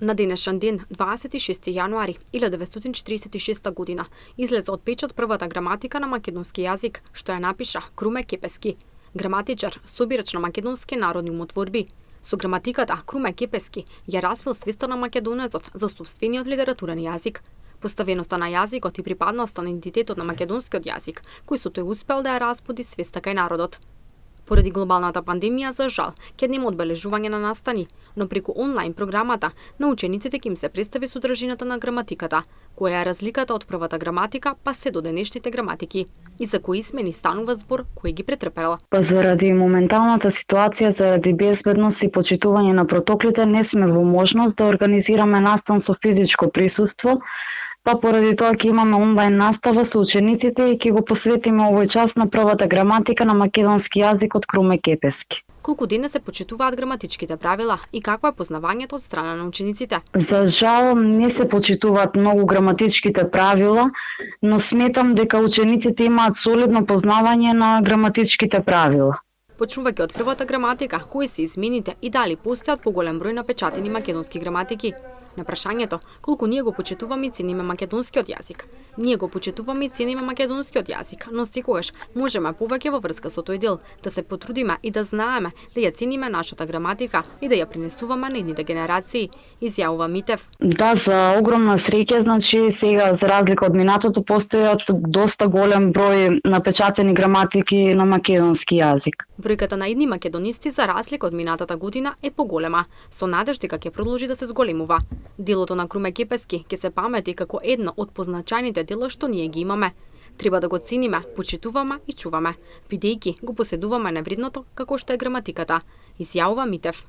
На денешен ден, 26 јануари 1946 година, излезе од печат првата граматика на македонски јазик, што ја напиша Круме Кепески, граматичар, собирач на македонски народни умотворби. Со граматиката Круме Кепески ја развил свеста на македонецот за сопствениот литературен јазик, поставеноста на јазикот и припадноста на идентитетот на македонскиот јазик, кој со тој успел да ја разбуди свеста кај народот. Поради глобалната пандемија, за жал, ќе нема одбележување на настани, но преку онлайн програмата на учениците ќе им се представи содржината на граматиката, која е разликата од првата граматика па се до денешните граматики, и за кои измени станува збор кој ги претрпела. Заради моменталната ситуација, заради безбедност и почитување на протоколите, не сме во можност да организираме настан со физичко присуство, па поради тоа ќе имаме онлайн настава со учениците и ќе го посветиме овој час на првата граматика на македонски јазик од Круме Кепески. Колку денес се почитуваат граматичките правила и какво е познавањето од страна на учениците? За жал не се почитуваат многу граматичките правила, но сметам дека учениците имаат солидно познавање на граматичките правила. Почнувајќи од првата граматика, кои се измените и дали постојат поголем број напечатени македонски граматики? На прашањето колку ние го почитуваме и цениме македонскиот јазик. Ние го почитуваме и цениме македонскиот јазик, но секогаш можеме повеќе во врска со тој дел, да се потрудиме и да знаеме да ја цениме нашата граматика и да ја пренесуваме на идните генерации, изјавува Митев. Да, за огромна среќа, значи сега за разлика од минатото постојат доста голем број напечатени граматики на македонски јазик. Бројката на идни македонисти за разлика од минатата година е поголема, со надеж дека ќе продолжи да се зголемува. Делото на Круме Кепески ќе се памети како едно од позначајните дела што ние ги имаме. Треба да го цениме, почитуваме и чуваме, бидејќи го поседуваме невредното како што е граматиката, изјавува Митев.